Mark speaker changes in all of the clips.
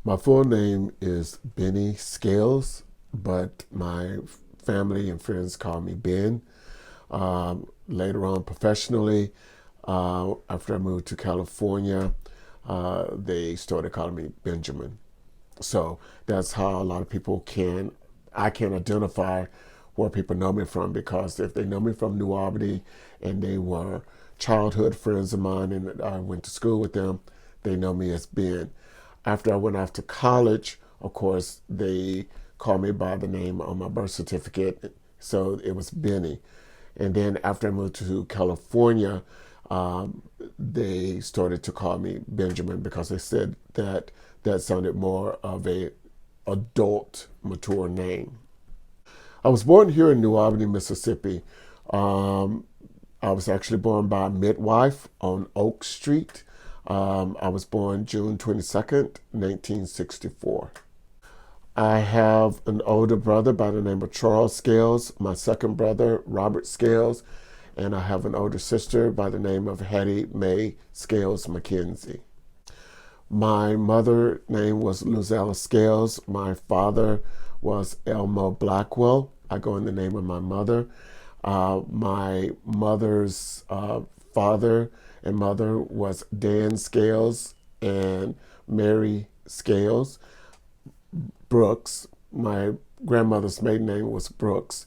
Speaker 1: My full name is Benny Scales, but my family and friends call me Ben. Later on, professionally, after I moved to California, they started calling me Benjamin. So that's how a lot of people I can identify where people know me from, because if they know me from New Albany and they were childhood friends of mine and I went to school with them, they know me as Ben. After I went off to college, of course, they called me by the name on my birth certificate, so it was Benny. And then after I moved to California, they started to call me Benjamin because they said that that sounded more of a adult, mature name. I was born here in New Albany, Mississippi. Um, I was actually born by a midwife on Oak Street. I was born June 22nd, 1964. I have an older brother by the name of Charles Scales, my second brother, Robert Scales, and I have an older sister by the name of Hattie Mae Scales McKenzie. My mother name was Luzella Scales. My father was Elmo Blackwell. I go in the name of my mother. My mother's father and mother was Dan Scales and Mary Scales. Brooks. My grandmother's maiden name was Brooks.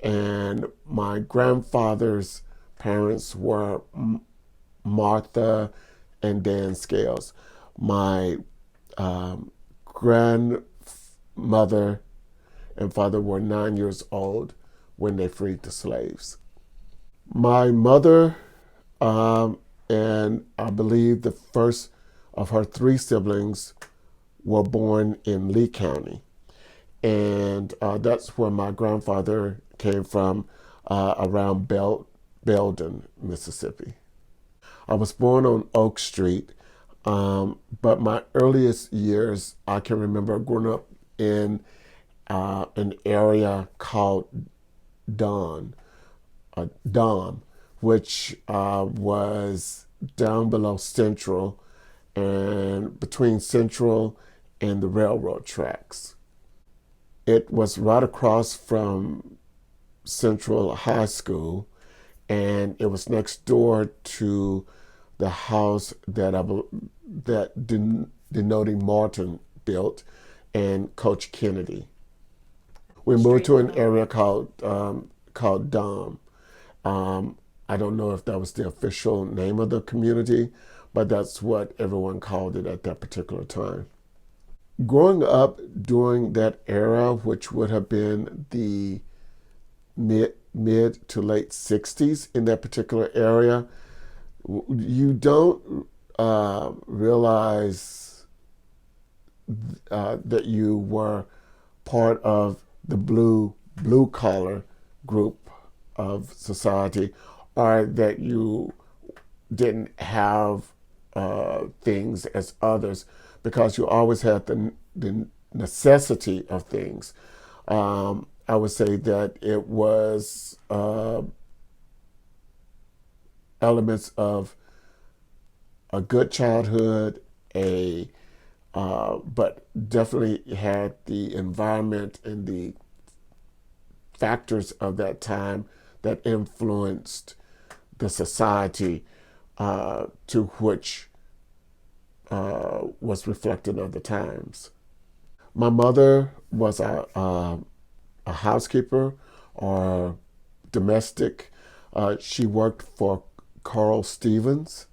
Speaker 1: And my grandfather's parents were Martha and Dan Scales. My grandmother and father were 9 years old when they freed the slaves. My mother and I believe the first of her three siblings were born in Lee County. And that's where my grandfather came from, around Belden, Mississippi. I was born on Oak Street, but my earliest years, I can remember growing up in an area called Don, Dom, which was down below Central and between Central and the railroad tracks. It was right across from Central High School, and it was next door to the house that Denoting Martin built and Coach Kennedy. We moved to an area called Dom. I don't know if that was the official name of the community, but that's what everyone called it at that particular time. Growing up during that era, which would have been the mid to late 60s in that particular area, you don't realize that you were part of the blue collar group of society, or that you didn't have things as others, because you always had the necessity of things. I would say that it was elements of a good childhood, but definitely had the environment and the factors of that time that influenced the society to which was reflected of the times. My mother was a housekeeper or domestic. She worked for Carl Stevens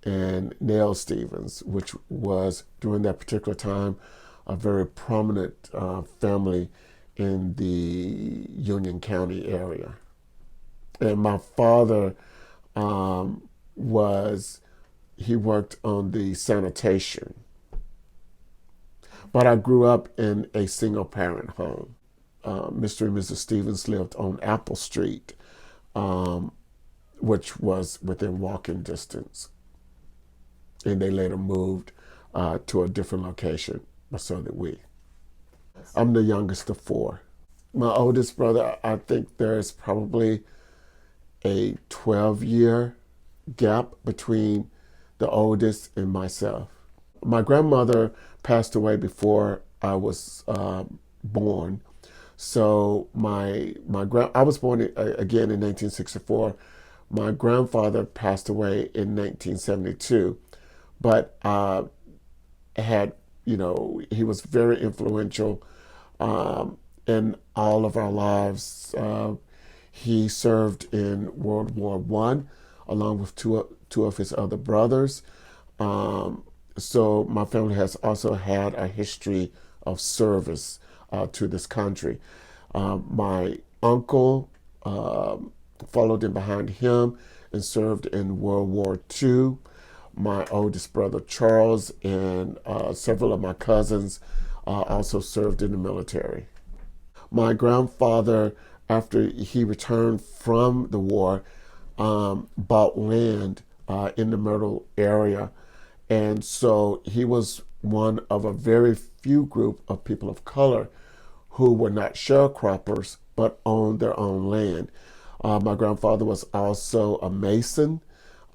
Speaker 1: and Nell Stevens, which was during that particular time a very prominent family in the Union County area. And my father he worked on the sanitation. But I grew up in a single parent home. Mr. and Mrs. Stevens lived on Apple Street, which was within walking distance. And they later moved to a different location, but so did we. I'm the youngest of four. My oldest brother, I think there's probably a 12-year gap between the oldest and myself. my grandmother passed away before I was born. So I was born again in 1964. My grandfather passed away in 1972, but had he was very influential in all of our lives. He served in World War I along with two of his other brothers. Um, so my family has also had a history of service to this country. My uncle followed in behind him and served in World War II. My oldest brother Charles and several of my cousins also served in the military. My grandfather, after he returned from the war, bought land in the Myrtle area. And so he was one of a very few group of people of color who were not sharecroppers but owned their own land. My grandfather was also a Mason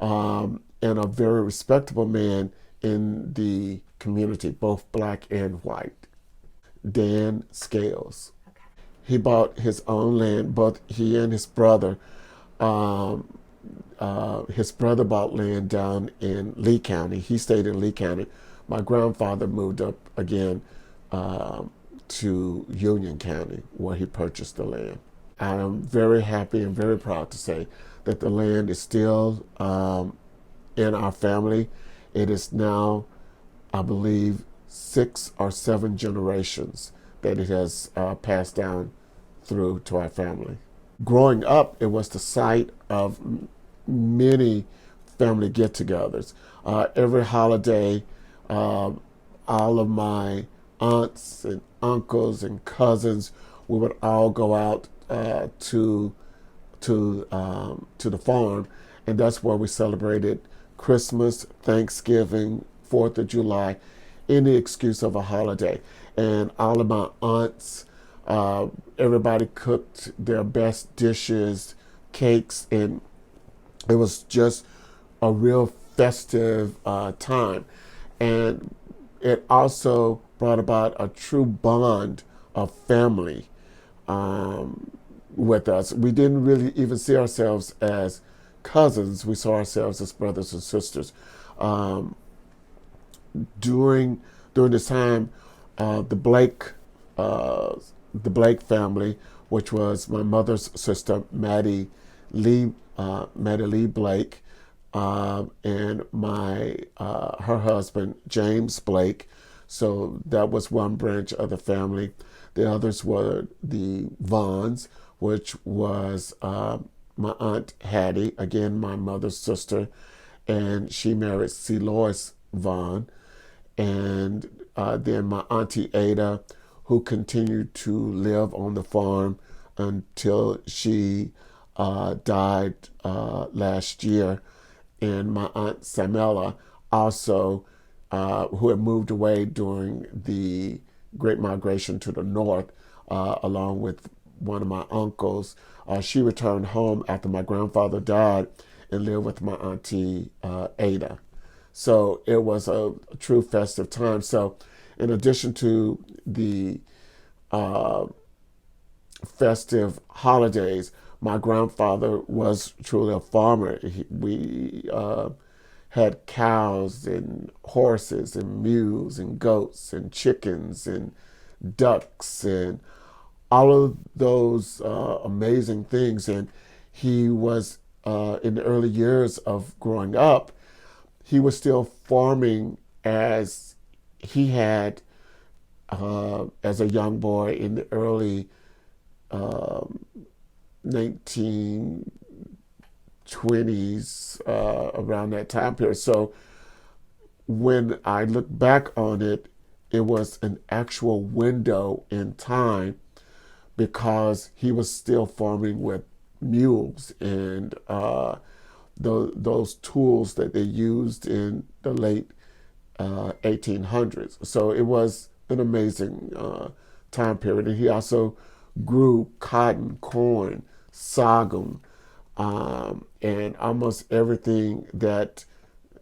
Speaker 1: and a very respectable man in the community, both black and white. Dan Scales. He bought his own land, both he and his brother. Um, his brother bought land down in Lee County. He stayed in Lee County. My grandfather moved up again to Union County, where he purchased the land. I am very happy and very proud to say that the land is still in our family. It is now, I believe, 6 or 7 generations that it has passed down through to our family. Growing up, it was the site of many family get-togethers. Every holiday, all of my aunts and uncles and cousins, we would all go out to the farm, and that's where we celebrated Christmas, Thanksgiving, 4th of July, any excuse of a holiday. And all of my aunts, everybody cooked their best dishes, cakes, and it was just a real festive time. And it also brought about a true bond of family with us. We didn't really even see ourselves as cousins. We saw ourselves as brothers and sisters. Um, during this time, the Blake uh, the Blake family, which was my mother's sister, Maddie Lee Blake, and my her husband James Blake. So that was one branch of the family. The others were the Vaughns, which was my aunt Hattie, again my mother's sister, and she married C. Lois Vaughn, and then my auntie Ada, who continued to live on the farm until she died last year, and my aunt Samela also, who had moved away during the Great Migration to the north, along with one of my uncles. She returned home after my grandfather died and lived with my auntie Ada. So it was a true festive time. So in addition to the uh, festive holidays, my grandfather was truly a farmer. We had cows and horses and mules and goats and chickens and ducks and all of those amazing things. And he was, in the early years of growing up, he was still farming as he had as a young boy in the early um, 1920s, around that time period. So when I look back on it, it was an actual window in time because he was still farming with mules and those tools that they used in the late 1800s. So it was an amazing time period. And he also grew cotton, corn, sorghum, and almost everything that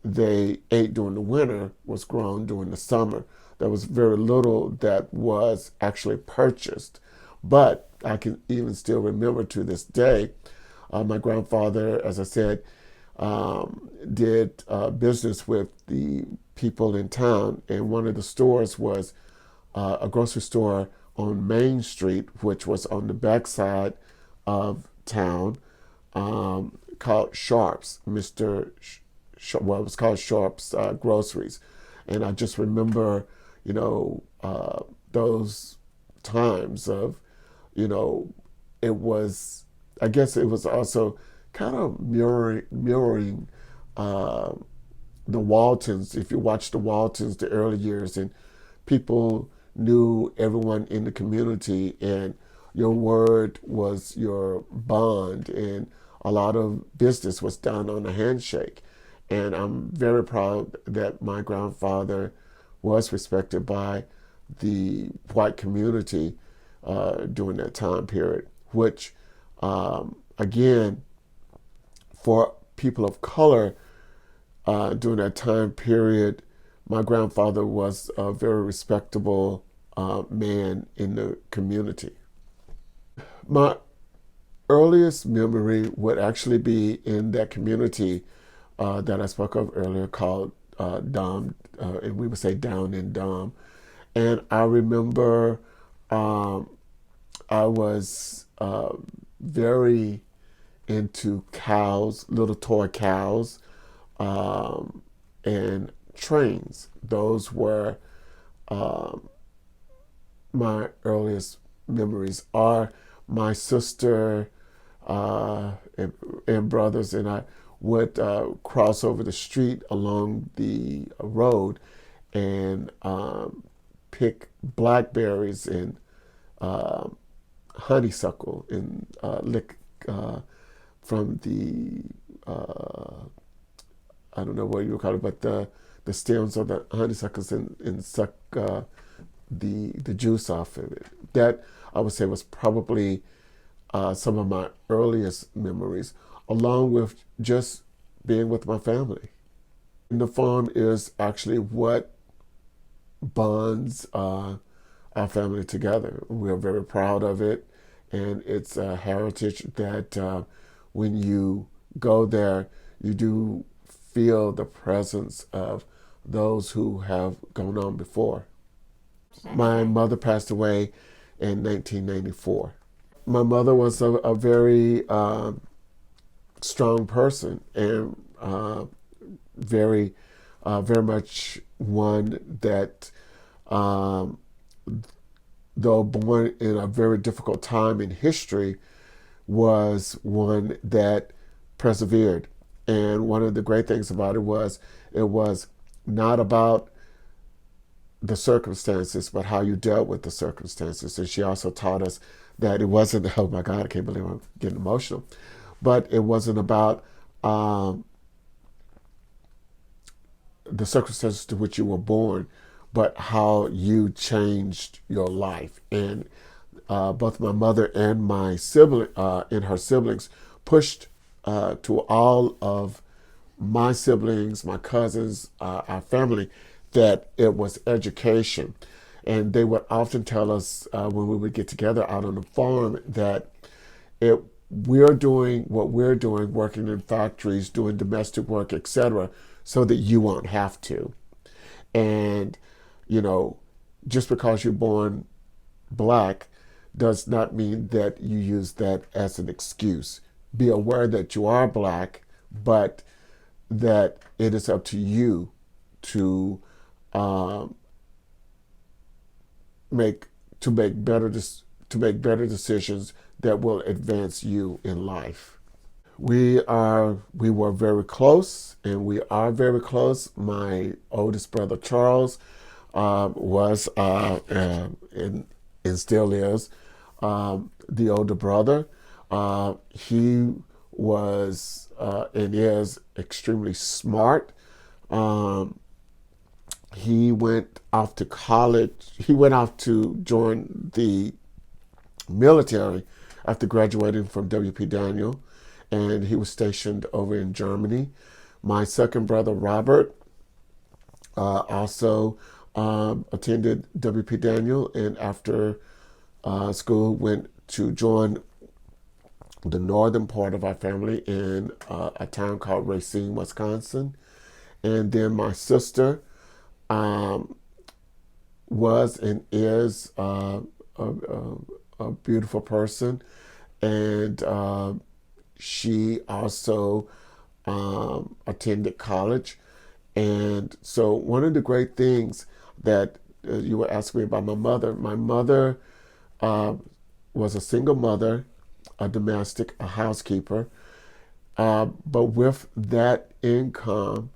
Speaker 1: they ate during the winter was grown during the summer. There was very little that was actually purchased. But I can even still remember to this day, my grandfather, as I said, did business with the people in town, and one of the stores was a grocery store on Main Street, which was on the backside of town, called Sharps, well, it was called Sharps Groceries. And I just remember, those times of, it was, I guess it was also kind of mirroring the Waltons. If you watch the Waltons, the early years, and people knew everyone in the community, and your word was your bond, and a lot of business was done on a handshake. And I'm very proud that my grandfather was respected by the white community during that time period, which, again, for people of color during that time period, my grandfather was a very respectable man in the community. My earliest memory would actually be in that community that I spoke of earlier called Dom, and we would say down in Dom. And I remember I was very into cows, little toy cows, and trains. Those were my earliest memories. Are my sister and brothers and I would cross over the street along the road and pick blackberries and honeysuckle and lick from the I don't know what you would call it, but the stems of the honeysuckles and suck the juice off of it. That I would say was probably some of my earliest memories, along with just being with my family. And the farm is actually what bonds our family together. We're very proud of it, and it's a heritage that when you go there, you do feel the presence of those who have gone on before. My mother passed away in 1994. My mother was a very strong person, and very, very much one that, though born in a very difficult time in history, was one that persevered. And one of the great things about it was not about the circumstances, but how you dealt with the circumstances. And she also taught us that it wasn't, oh my God, I can't believe I'm getting emotional, but it wasn't about the circumstances to which you were born, but how you changed your life. And both my mother and my sibling and her siblings pushed to all of my siblings, my cousins, our family, that it was education. And they would often tell us when we would get together out on the farm that we're doing what we're doing, working in factories, doing domestic work, etc., so that you won't have to. And, just because you're born black does not mean that you use that as an excuse. Be aware that you are black, but that it is up to you to make better decisions that will advance you in life. We were very close, and we are very close. My oldest brother Charles was and still is the older brother. He was and is extremely smart. He went off to college. He went off to join the military after graduating from W.P. Daniel, and he was stationed over in Germany, My second brother, Robert, also attended W.P. Daniel, and after school went to join the northern part of our family in a town called Racine, Wisconsin. And then my sister um, was and is a beautiful person, and she also attended college. And so, one of the great things that you were asking me about my mother uh, was a single mother, a domestic, a housekeeper. But with that income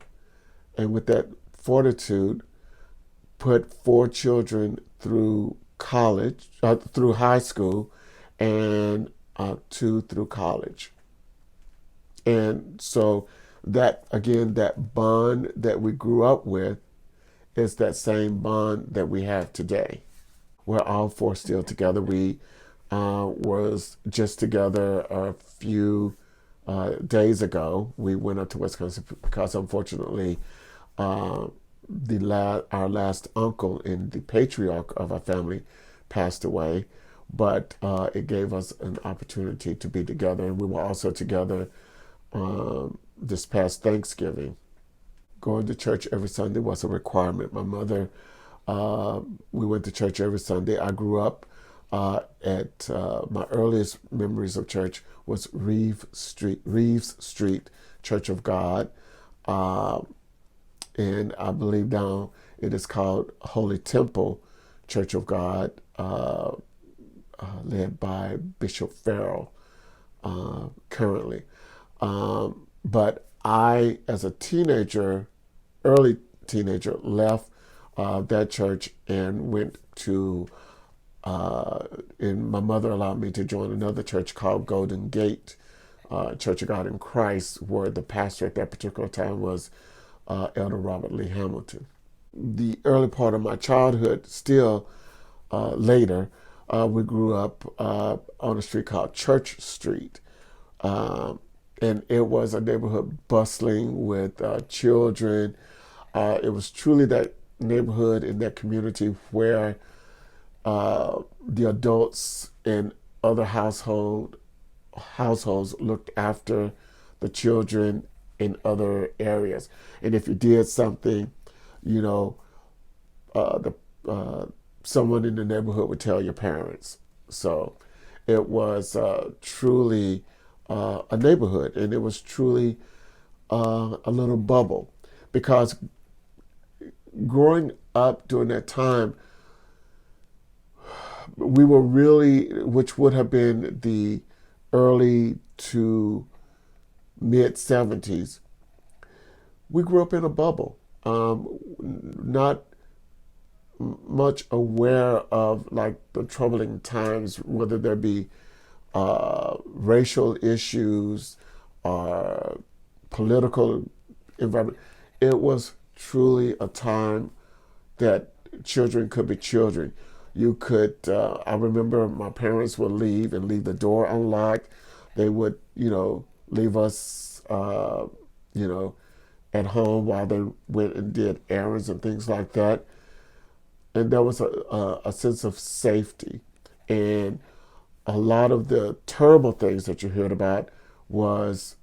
Speaker 1: and with that fortitude, put four children through college, through high school, and two through college. And so that, again, that bond that we grew up with is that same bond that we have today. We're all four still together. We was just together a few days ago. We went up to Wisconsin because, unfortunately, uh, our last uncle and the patriarch of our family passed away. But it gave us an opportunity to be together, and we were also together this past Thanksgiving. Going to church every Sunday was a requirement. My mother, we went to church every Sunday. I grew up at my earliest memories of church was Reeves Street Church of God, and I believe now it is called Holy Temple Church of God, led by Bishop Farrell currently. But I, as a teenager, early teenager, left that church and went to, and my mother allowed me to join another church called Golden Gate Church of God in Christ, where the pastor at that particular time was Elder Robert Lee Hamilton. The early part of my childhood, still later, we grew up on a street called Church Street. And it was a neighborhood bustling with children. It was truly that neighborhood in that community where the adults in other households looked after the children in other areas. And if you did something, you know, the someone in the neighborhood would tell your parents. So it was truly a neighborhood, and it was truly a little bubble, because growing up during that time, we were really, which would have been the early to mid 70s, we grew up in a bubble, not much aware of like the troubling times, whether there be racial issues or political environment. It was truly a time that children could be children. You could, I remember my parents would leave and leave the door unlocked. They would, leave us, at home while they went and did errands and things like that. And there was a sense of safety. And a lot of the terrible things that you heard about was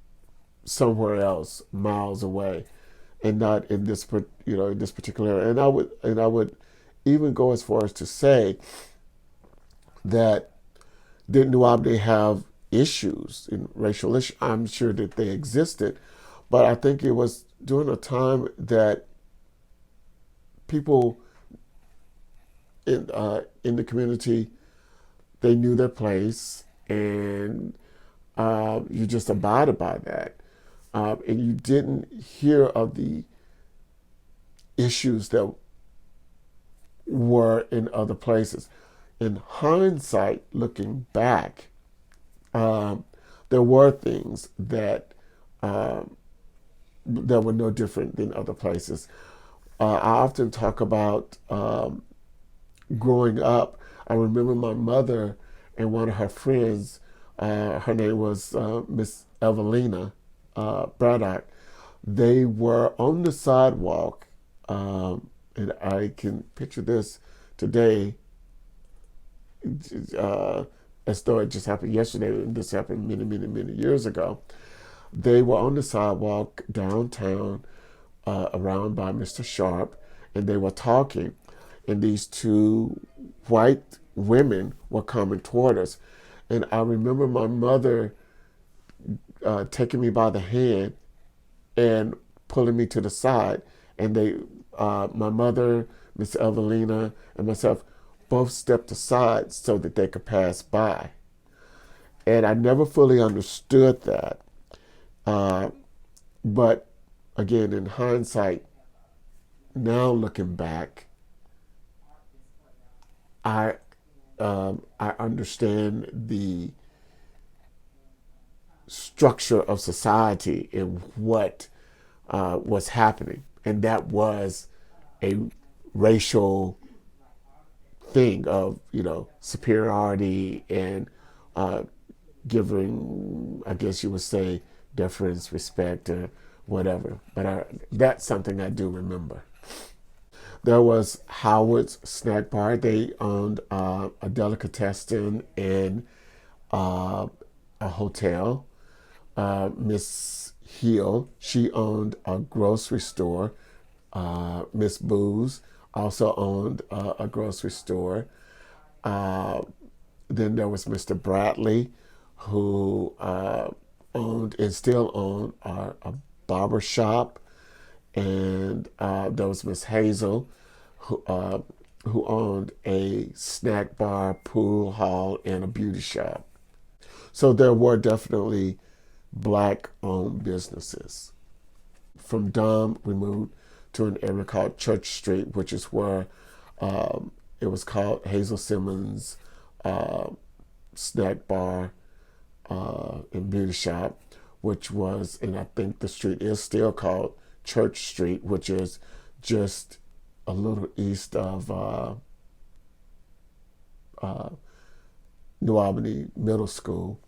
Speaker 1: somewhere else, miles away, and not in this, in this particular area. And I would even go as far as to say that didn't New Albany have issues in racial issues? I'm sure that they existed, but I think it was during a time that people in the community, they knew their place, and you just abided by that. And you didn't hear of the issues that were in other places. In hindsight, looking back, there were things that that were no different than other places. I often talk about growing up. I remember my mother and one of her friends, her name was Miss Evelina Braddock. They were on the sidewalk, and I can picture this today, uh, as though it just happened yesterday. And this happened many, many, many years ago. They were on the sidewalk downtown, around by Mr. Sharp, and they were talking. And these two white women were coming toward us. And I remember my mother taking me by the hand and pulling me to the side. And my mother, Miss Evelina, and myself both stepped aside so that they could pass by. And I never fully understood that. Uh, but again, in hindsight, now looking back, I I understand the structure of society and what was happening, and that was a racial thing of superiority and uh, giving, I guess you would say, deference, respect, or whatever. But that's something I do remember. There was Howard's Snack Bar. They owned a delicatessen and uh, a hotel. Miss Hill, she owned a grocery store. Miss Booze also owned a grocery store. Uh, then there was Mr. Bradley, who owned and still owned a barber shop. And there was Miss Hazel, who owned a snack bar, pool hall, and a beauty shop. So there were definitely black-owned businesses. From Dom, we moved to an area called Church Street, which is where it was called Hazel Simmons uh, Snack Bar and Beauty Shop, which was, and I think the street is still called Church Street, which is just a little east of uh, New Albany Middle School.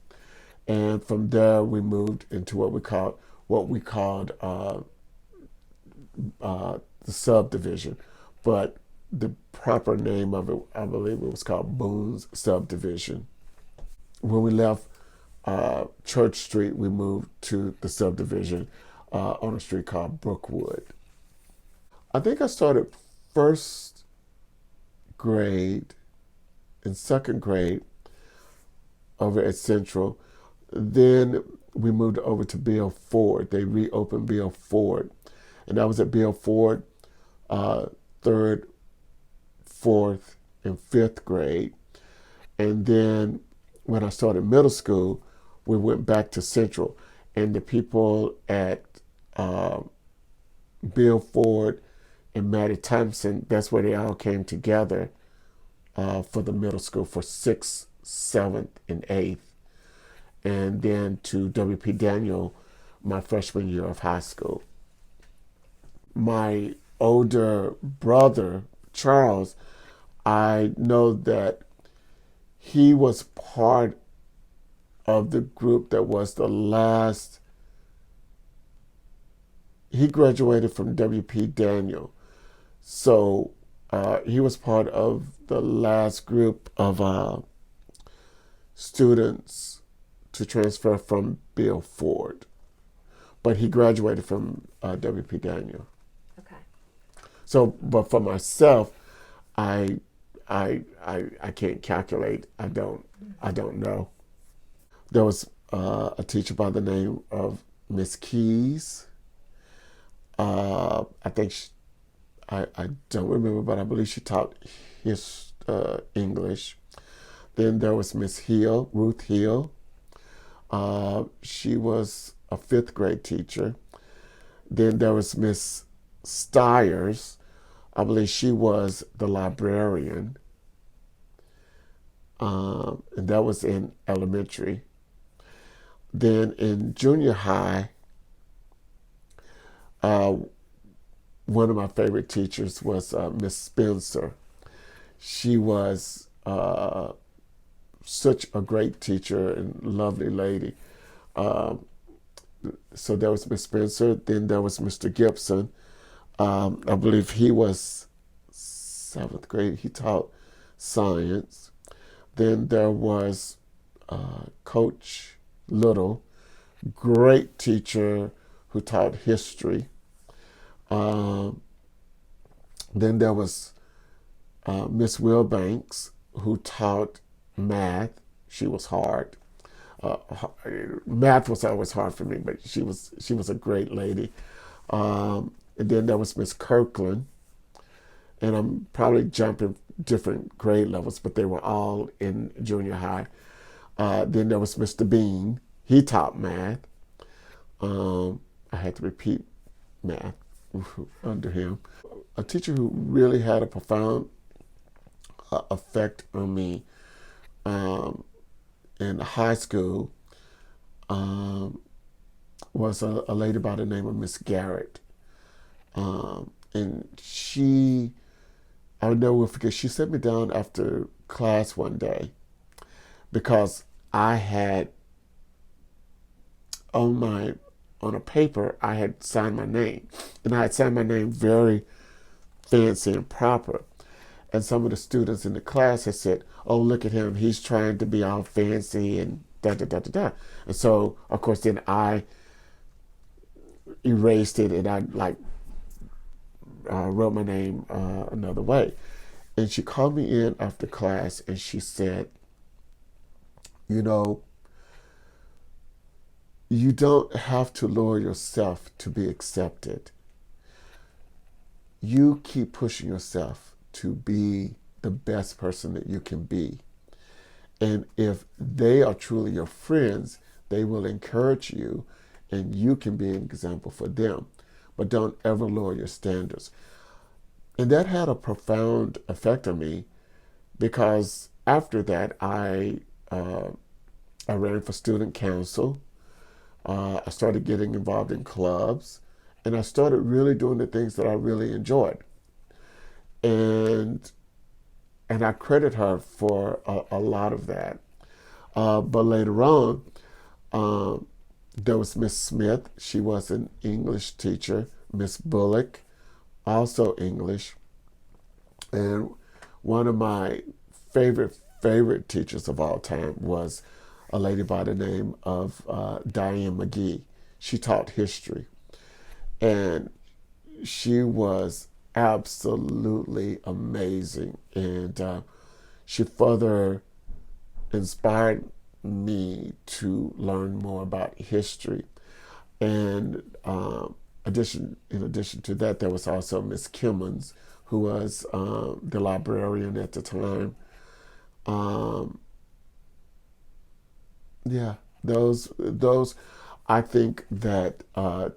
Speaker 1: And from there, we moved into what we called the subdivision, but the proper name of it, I believe it was called Boone's Subdivision. When we left Church Street, we moved to the subdivision on a street called Brookwood. I think I started first grade and second grade over at Central. Then we moved over to Bill Ford. They reopened Bill Ford. And I was at Bill Ford third, fourth, and fifth grade. And then when I started middle school, we went back to Central. And the people at Bill Ford and Maddie Thompson, that's where they all came together for the middle school for 6th, 7th, and 8th. And then to W.P. Daniel my freshman year of high school. My older brother, Charles, I know that he was part of the group that was the last. He graduated from W.P. Daniel. So he was part of the last group of students to transfer from Bill Ford. But he graduated from W.P. Daniel.
Speaker 2: Okay.
Speaker 1: So, but for myself, I I can't calculate. I don't know. There was a teacher by the name of Miss Keys. I think I don't remember, but I believe she taught his English. Then there was Miss Hill, Ruth Hill. She was a fifth grade teacher. Then there was Miss Stiers. I believe she was the librarian. And that was in elementary. Then in junior high, one of my favorite teachers was Miss Spencer. She was such a great teacher and lovely lady. So there was Miss Spencer. Then there was Mr. Gibson. I believe he was seventh grade. He taught science. Then there was Coach Little, great teacher who taught history. Um, then there was Miss Wilbanks, who taught math. She was hard. Uh, Math was always hard for me, but she was a great lady. And then there was Miss Kirkland, and I'm probably jumping different grade levels, but they were all in junior high. Then there was Mr. Bean. He taught math. I had to repeat math under him. A teacher who really had a profound effect on me in high school was a lady by the name of Miss Garrett. And I never will forget, she sat me down after class one day because I had on a paper, I had signed my name. And I had signed my name very fancy and proper. And some of the students in the class had said, "Oh, look at him. He's trying to be all fancy and da da da da da." And so, of course, then I erased it and I wrote my name another way. And she called me in after class and she said, "You know, you don't have to lower yourself to be accepted. You keep pushing yourself to be the best person that you can be. And if they are truly your friends, they will encourage you and you can be an example for them. But don't ever lower your standards." And that had a profound effect on me because after that, I ran for student council. I started getting involved in clubs, and I started really doing the things that I really enjoyed. And I credit her for a lot of that. But later on, there was Miss Smith. She was an English teacher. Miss Bullock, also English. And one of my favorite teachers of all time was a lady by the name of Diane McGee. She taught history. And she was absolutely amazing. And she further inspired me to learn more about history. And in addition to that, there was also Miss Kimmons, who was the librarian at the time. Yeah, those I think that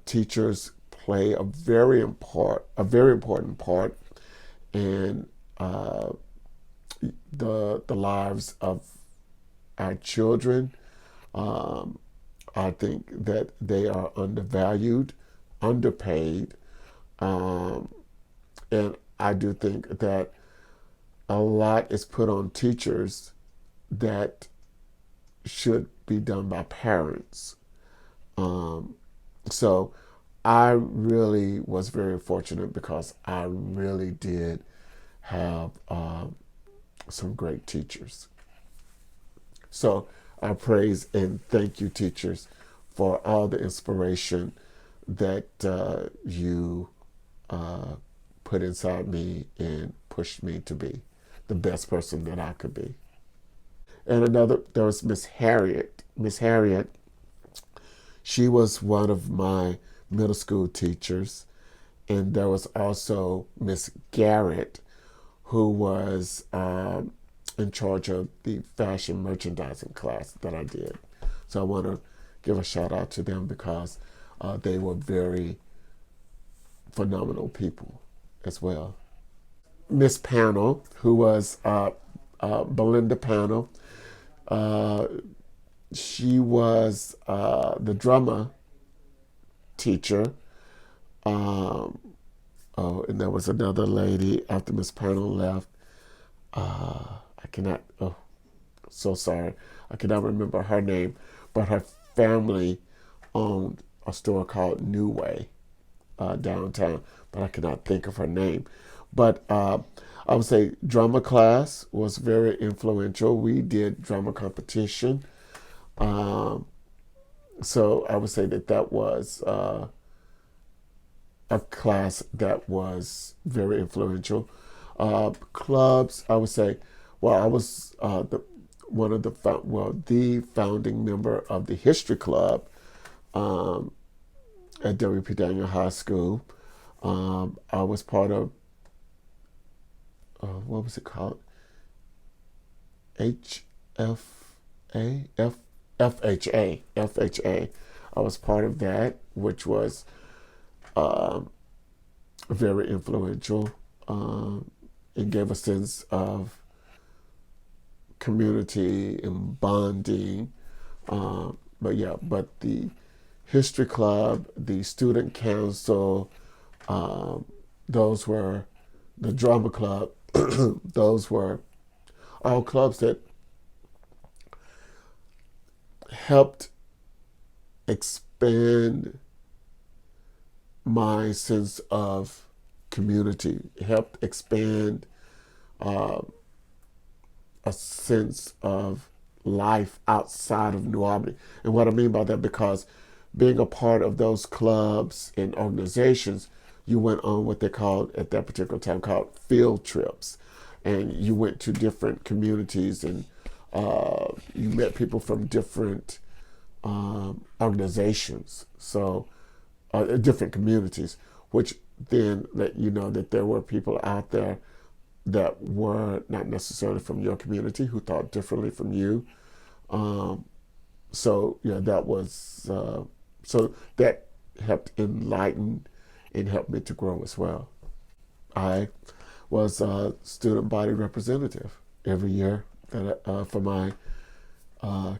Speaker 1: teachers play a very important part in the lives of our children. I think that they are undervalued, underpaid, and I do think that a lot is put on teachers that should be done by parents. So I really was very fortunate because I really did have some great teachers. So I praise and thank you, teachers, for all the inspiration that you put inside me and pushed me to be the best person that I could be. And there was Miss Harriet. Miss Harriet, she was one of my middle school teachers. And there was also Miss Garrett, who was in charge of the fashion merchandising class that I did. So I want to give a shout out to them because they were very phenomenal people as well. Miss Panel, who was Belinda Panel, she was the drama teacher. And there was another lady after Miss Panel left. I cannot, so sorry. I cannot remember her name, but her family owned a store called New Way downtown, but I cannot think of her name. But I would say drama class was very influential. We did drama competition. Um, so I would say that that was a class that was very influential. Clubs, I would say, well, I was one of the founding member of the history club um, at W.P. Daniel High School. I was part of what was it called? HFA, FHA. I was part of that, which was um, very influential. It gave a sense of community and bonding. But yeah, but the history club, the student council, um, those were the drama club. Those were all clubs that helped expand my sense of community, helped expand uh, a sense of life outside of New Albany. And what I mean by that, because being a part of those clubs and organizations, you went on what they called at that particular time called field trips, and you went to different communities and you met people from different organizations, so different communities, which then let you know that there were people out there that were not necessarily from your community who thought differently from you. Um, so yeah, that was so that helped enlighten and helped me to grow as well. I was a student body representative every year for my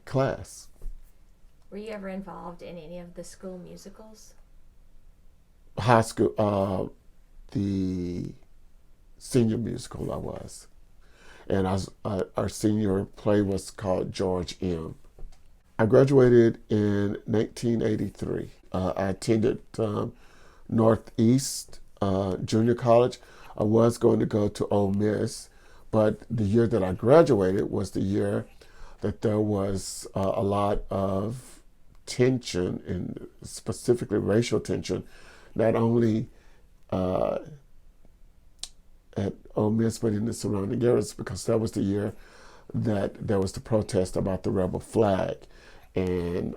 Speaker 1: class.
Speaker 2: Were you ever involved in any of the school musicals?
Speaker 1: High school, the senior musical I was, and our senior play was called George M. I graduated in 1983. I attended Northeast Junior College. I was going to go to Ole Miss, but the year that I graduated was the year that there was a lot of tension, and specifically racial tension, not only uh, at Ole Miss but in the surrounding areas, because that was the year that there was the protest about the rebel flag and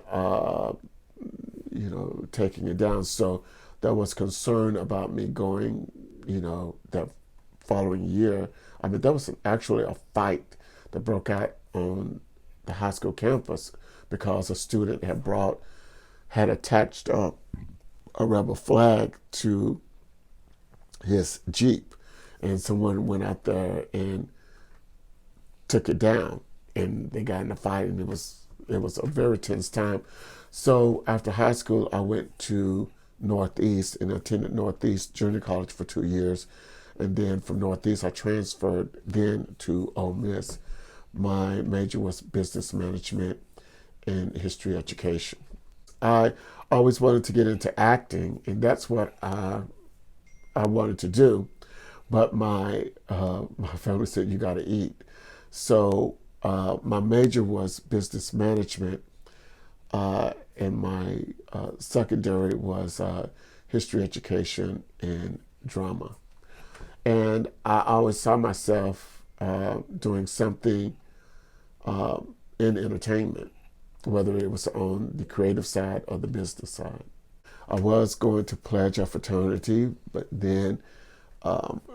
Speaker 1: taking it down. So there was concern about me going, that following year. I mean, there was actually a fight that broke out on the high school campus because a student had attached a rebel flag to his Jeep, and someone went out there and took it down, and they got in a fight, and it was a very tense time. So after high school, I went to Northeast and attended Northeast Junior College for 2 years, and then from Northeast I transferred then to Ole Miss. My major was business management and history education. I always wanted to get into acting, and that's what I wanted to do. But my family said you got to eat, so my major was business management, and my secondary was history education and drama. And I always saw myself doing something in entertainment, whether it was on the creative side or the business side. I was going to pledge a fraternity, but then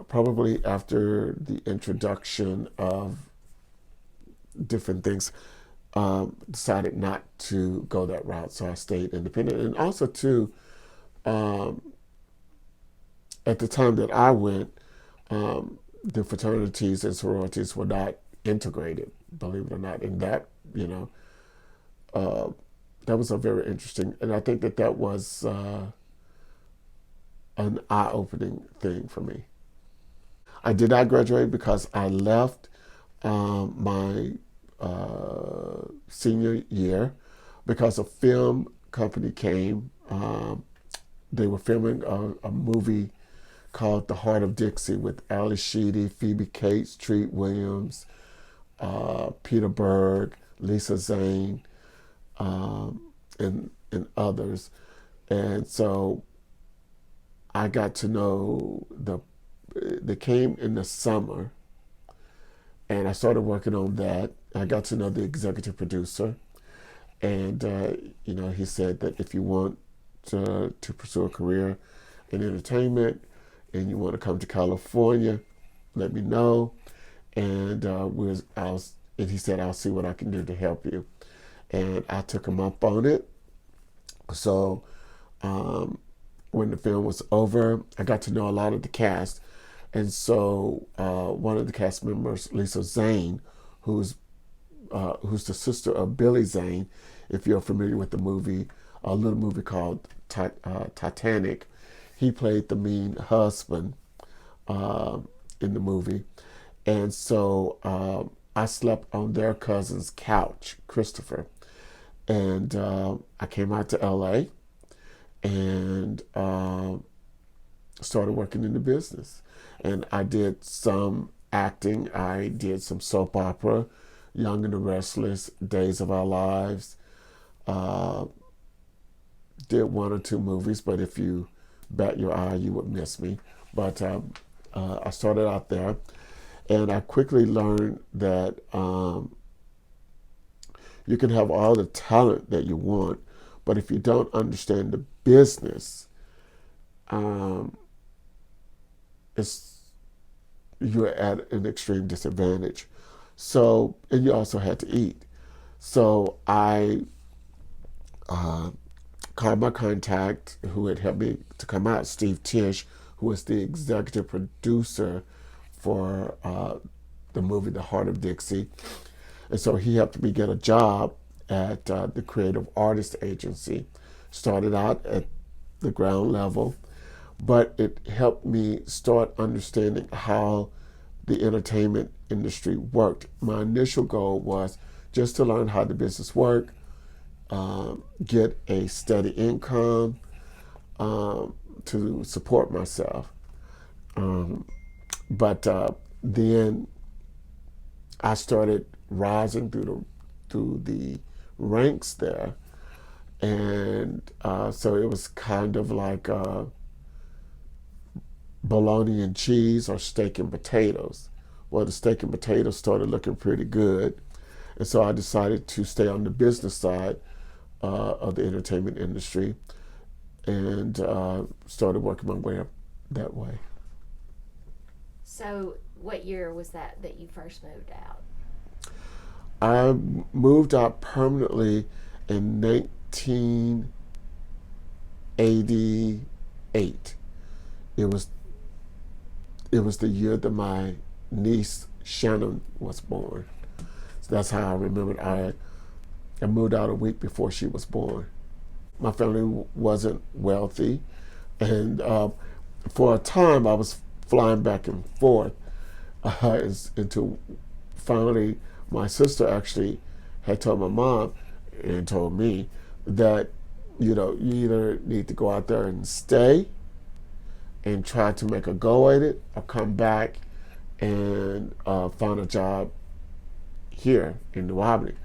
Speaker 1: probably after the introduction of different things, decided not to go that route. So I stayed independent. And also, too, um, at the time that I went, the fraternities and sororities were not integrated, believe it or not. And that, uh, that was a very interesting, and I think that that was an eye-opening thing for me. I did not graduate because I left my senior year because a film company came they were filming a movie called The Heart of Dixie with Ali Sheedy, Phoebe Cates, Treat Williams, Peter Berg, Lisa Zane, and others. And so I got to know they came in the summer, and I started working on that. I got to know the executive producer, and he said that if you want to pursue a career in entertainment and you want to come to California, let me know. And and he said, I'll see what I can do to help you. And I took him up on it. So when the film was over, I got to know a lot of the cast. And so one of the cast members, Lisa Zane, who's the sister of Billy Zane, if you're familiar with the movie, a little movie called Titanic, he played the mean husband in the movie. And so I slept on their cousin's couch, Christopher. And I came out to LA and started working in the business. And I did some acting. I did some soap opera, Young and the Restless, Days of Our Lives. Did one or two movies, but if you bat your eye, you would miss me. But I started out there, and I quickly learned that you can have all the talent that you want, but if you don't understand the business, you're at an extreme disadvantage. So, and you also had to eat. So I called my contact who had helped me to come out, Steve Tisch, who was the executive producer for the movie The Heart of Dixie. And so he helped me get a job at the Creative Artist Agency. Started out at the ground level, but it helped me start understanding how the entertainment industry worked. My initial goal was just to learn how the business worked, get a steady income to support myself. But then I started rising through the ranks there, and so it was kind of like bologna and cheese or steak and potatoes. Well, the steak and potatoes started looking pretty good, and so I decided to stay on the business side of the entertainment industry, and started working my way up that way.
Speaker 2: So, what year was that you first moved out?
Speaker 1: I moved out permanently in 1988. It was the year that my niece Shannon was born. So that's how I remembered. I moved out a week before she was born. My family wasn't wealthy, and for a time I was flying back and forth until finally my sister actually had told my mom and told me that you either need to go out there and stay and try to make a go at it, or come back and find a job here in New Albany.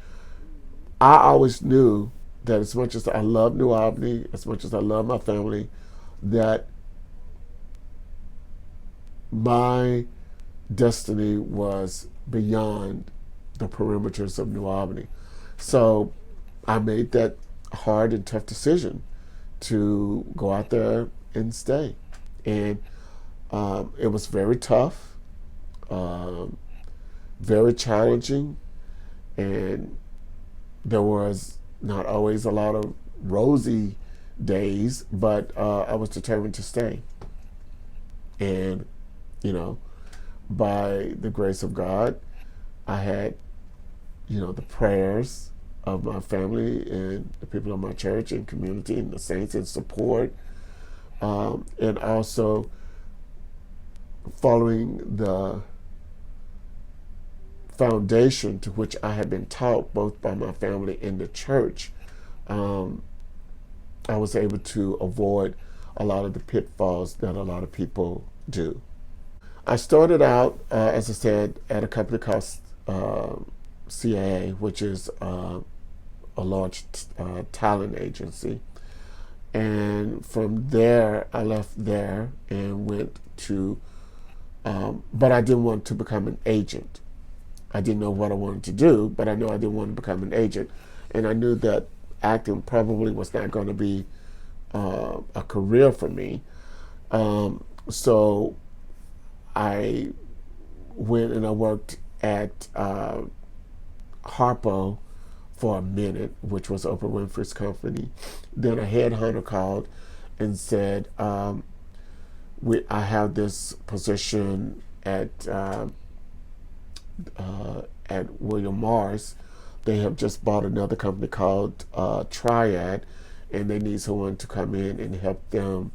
Speaker 1: I always knew that as much as I love New Albany, as much as I love my family, that my destiny was beyond the perimeters of New Albany. So I made that hard and tough decision to go out there and stay. And it was very tough, very challenging, and there was not always a lot of rosy days, but I was determined to stay. And, by the grace of God, I had, the prayers of my family and the people of my church and community and the saints and support, and also following the foundation to which I had been taught both by my family and the church. I was able to avoid a lot of the pitfalls that a lot of people do. I started out, as I said, at a company called uh, CAA, which is a large talent agency. And from there, I left there and went to, but I didn't want to become an agent. I didn't know what I wanted to do, but I knew I didn't want to become an agent. And I knew that acting probably was not going to be a career for me. So I went and I worked at Harpo for a minute, which was Oprah Winfrey's company. Then a headhunter called and said, I have this position at William Morris. They have just bought another company called Triad, and they need someone to come in and help them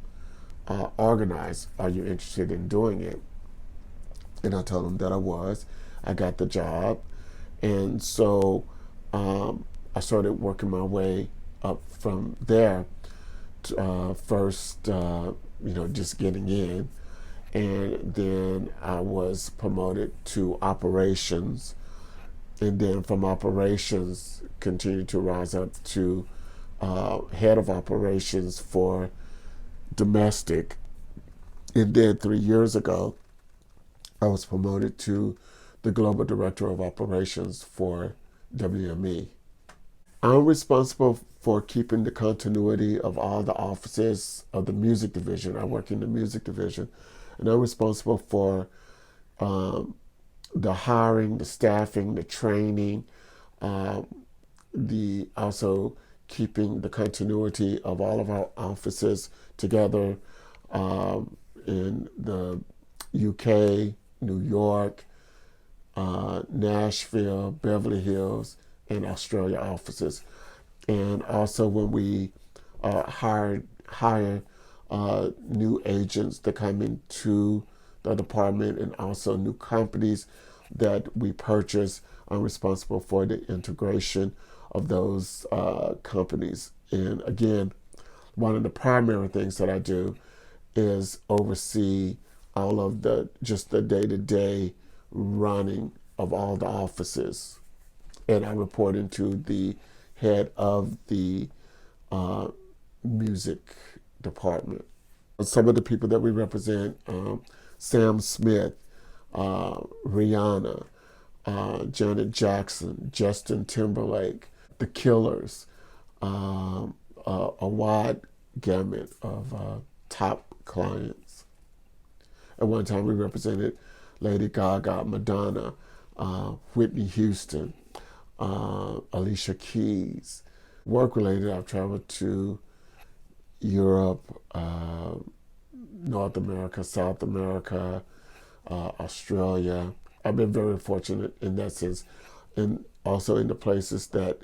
Speaker 1: organize. Are you interested in doing it? And I told them that I was. I got the job, and so I started working my way up from there. First, just getting in, and then I was promoted to operations, and then from operations continued to rise up to head of operations for domestic. And then 3 years ago, I was promoted to the global director of operations for WME. I'm responsible for keeping the continuity of all the offices of the music division. I work in the music division, and I'm responsible for the hiring, the staffing, the training, the also keeping the continuity of all of our offices together in the UK, New York, Nashville, Beverly Hills, and Australia offices. And also when we hire new agents that come into the department, and also new companies that we purchase, I'm responsible for the integration of those companies. And again, one of the primary things that I do is oversee all of the day-to-day running of all the offices, and I report into the head of the music department. Some of the people that we represent: Sam Smith, Rihanna, Janet Jackson, Justin Timberlake, The Killers, a wide gamut of top clients. At one time, we represented Lady Gaga, Madonna, Whitney Houston, Alicia Keys. Work related, I've traveled to Europe, North America, South America, Australia. I've been very fortunate in that sense, and also in the places that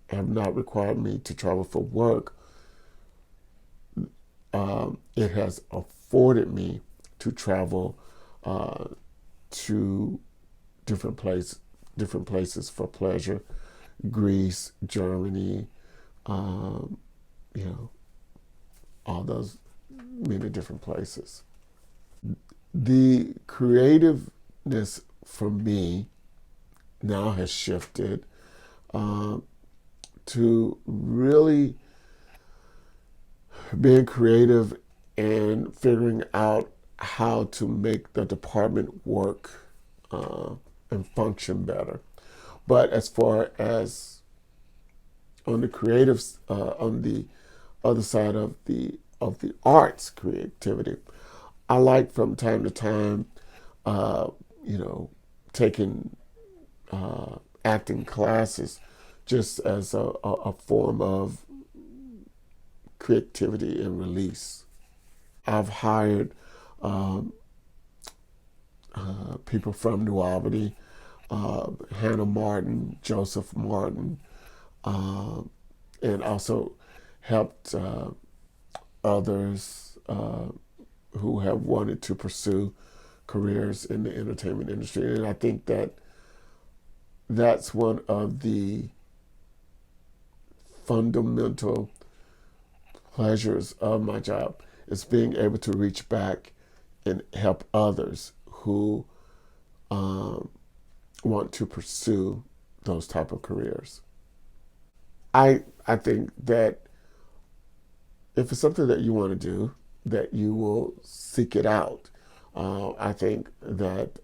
Speaker 1: have not required me to travel for work. It has afforded me to travel to different places for pleasure. Greece, Germany, all those many different places. The creativeness for me now has shifted to really being creative and figuring out how to make the department work and function better. But as far as on the creative, on the other side of the arts creativity, I like from time to time, taking acting classes just as a form of creativity and release. I've hired people from New Albany, Hannah Martin, Joseph Martin, and also helped others who have wanted to pursue careers in the entertainment industry. And I think that that's one of the fundamental pleasures of my job is being able to reach back and help others who want to pursue those type of careers. I think that if it's something that you want to do, that you will seek it out. I think that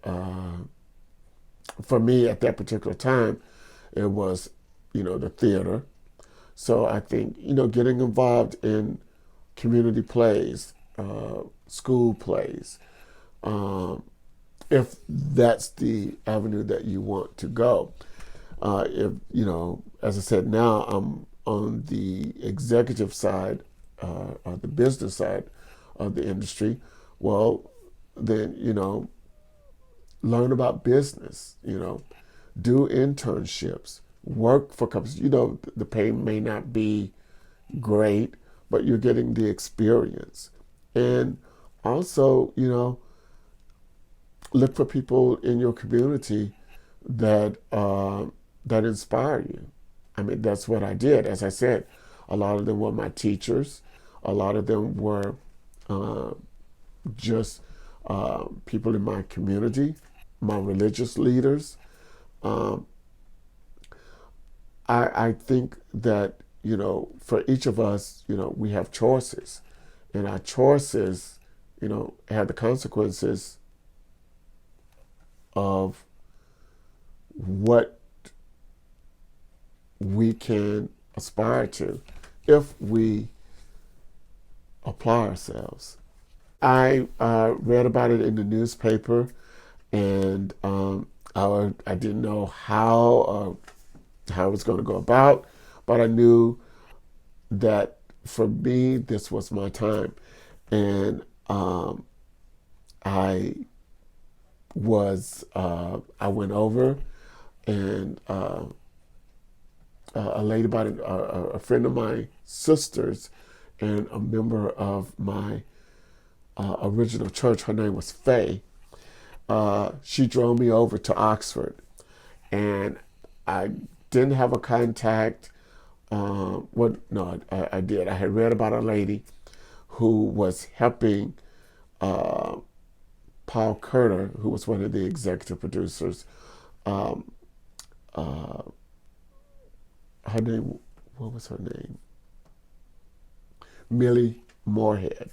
Speaker 1: for me at that particular time, it was, the theater. So I think, getting involved in community plays, school plays, if that's the avenue that you want to go. If, as I said, now I'm on the executive side, or the business side of the industry. Well, then, learn about business, do internships, work for companies. The pay may not be great, but you're getting the experience. And also, look for people in your community that that inspire you. I mean, that's what I did. As I said, a lot of them were my teachers. A lot of them were just people in my community, my religious leaders. I think that, for each of us, we have choices. And our choices, have the consequences of what we can aspire to if we apply ourselves. I read about it in the newspaper, and I didn't know how it was going to go about, but I knew that for me this was my time, and I went over, and a lady a friend of my sister's and a member of my original church, her name was Faye. She drove me over to Oxford, and I didn't have a contact. No, I did. I had read about a lady who was helping Paul Curter, who was one of the executive producers. Her name, what was her name? Millie Moorhead.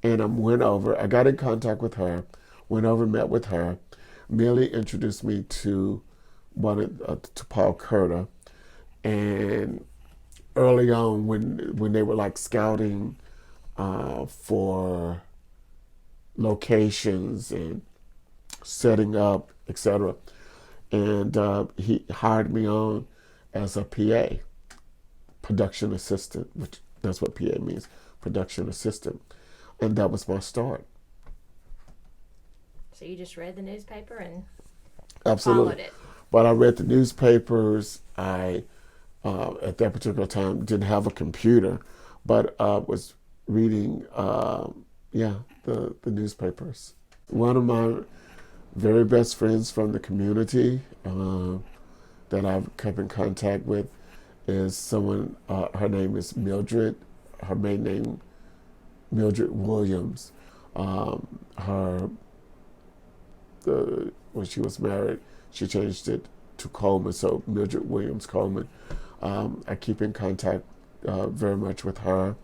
Speaker 1: And I went over, I got in contact with her, went over, met with her. Millie introduced me to to Paul Curter. And early on, when they were like scouting for locations and setting up, etc., and he hired me on as a PA, production assistant, which that's what PA means, production assistant. And that was my start.
Speaker 2: So you just read the newspaper and
Speaker 1: Absolutely.
Speaker 2: followed it.
Speaker 1: But I read the newspapers. I, at that particular time, didn't have a computer, but was reading, the newspapers. One of my very best friends from the community that I've kept in contact with is someone, her name is Mildred, her maiden name, Mildred Williams. When she was married, she changed it to Coleman, so Mildred Williams Coleman. I keep in contact very much with her.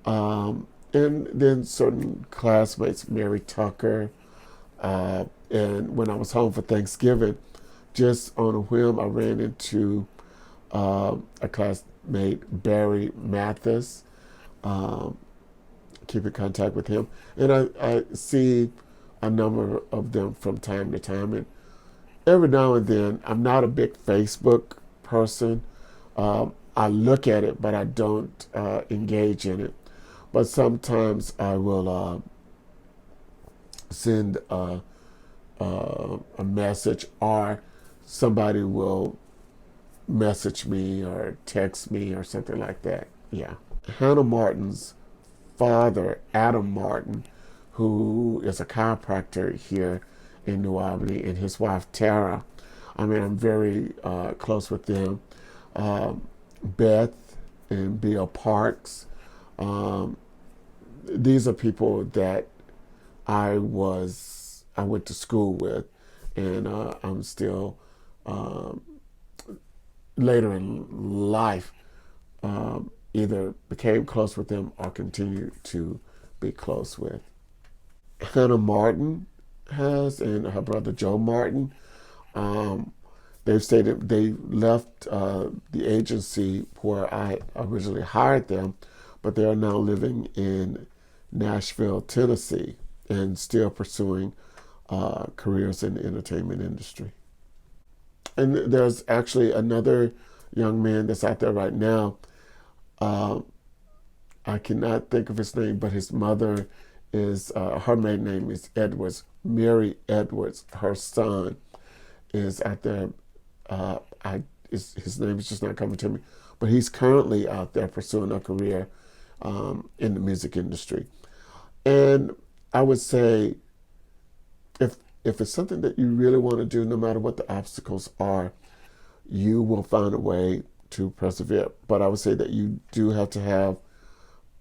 Speaker 1: And then certain classmates, Mary Tucker, and when I was home for Thanksgiving, just on a whim, I ran into a classmate, Barry Mathis. Keep in contact with him, and I see a number of them from time to time. And every now and then, I'm not a big Facebook person. I look at it, but I don't engage in it. But sometimes I will send a message, or somebody will message me or text me or something like that. Yeah. Hannah Martin's father, Adam Martin, who is a chiropractor here in New Albany, and his wife, Tara. I mean, I'm very close with them. Beth and Bill Parks. Um, these are people that I went to school with, and I'm still um, later in life either became close with them or continue to be close with. Hannah Martin has, and her brother Joe Martin. Um, they've stated they left the agency where I originally hired them, but they are now living in Nashville, Tennessee, and still pursuing careers in the entertainment industry. And there's actually another young man that's out there right now. Uh, I cannot think of his name, but his mother is, her maiden name is Edwards, Mary Edwards. Her son is out there. His name is just not coming to me, but he's currently out there pursuing a career in the music industry. And I would say, if it's something that you really want to do, no matter what the obstacles are, you will find a way to persevere. But I would say that you do have to have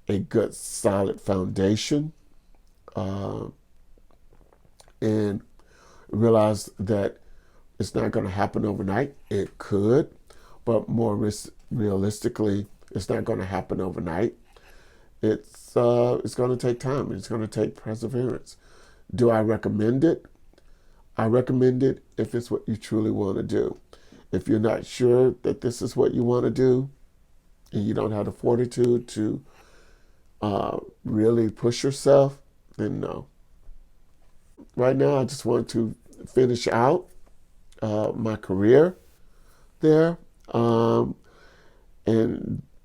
Speaker 1: a good, solid foundation, and realize that it's not going to happen overnight. It could, but more realistically, it's not going to happen overnight. It's going to take time. It's going to take perseverance. Do I recommend it? I recommend it if it's what you truly want to do. If you're not sure that this is what you want to do, and you don't have the fortitude to really push yourself, then no. Right now, I just want to finish out my career there, and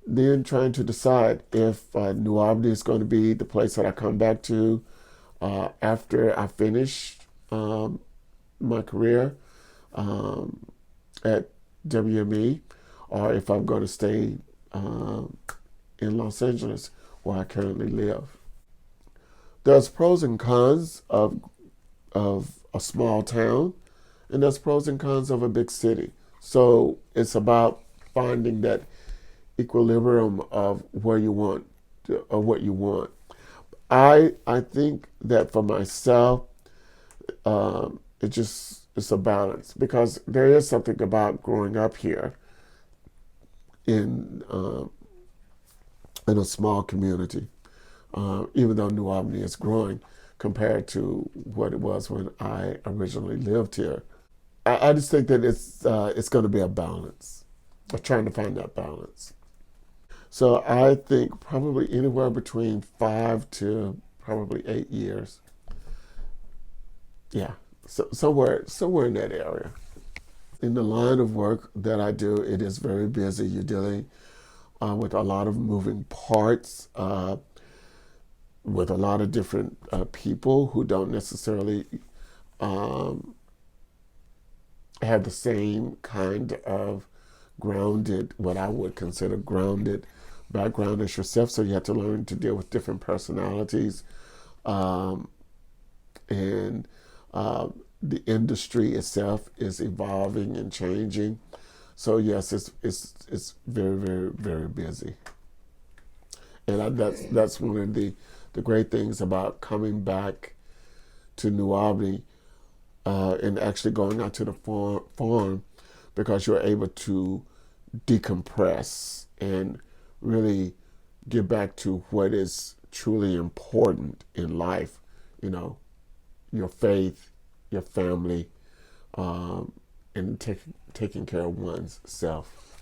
Speaker 1: then trying to decide if New Albany is going to be the place that I come back to after I finish my career at WME, or if I'm going to stay in Los Angeles, where I currently live. There's pros and cons of a small town, and there's pros and cons of a big city. So it's about finding that equilibrium of where you want or what you want. I think that for myself, it's a balance, because there is something about growing up here in a small community, even though New Albany is growing compared to what it was when I originally lived here. I just think that it's going to be a balance. I'm trying to find that balance. So I think probably anywhere between 5 to probably 8 years. Yeah, so somewhere in that area. In the line of work that I do, it is very busy. You're dealing with a lot of moving parts, with a lot of different people who don't necessarily have the same kind of grounded, what I would consider grounded background as yourself. So you have to learn to deal with different personalities, and the industry itself is evolving and changing. So yes, it's very, very, very busy, and that's one of the great things about coming back to New Albany and actually going out to the farm, because you're able to decompress and really get back to what is truly important in life. You know, your faith, your family, and taking care of one's self.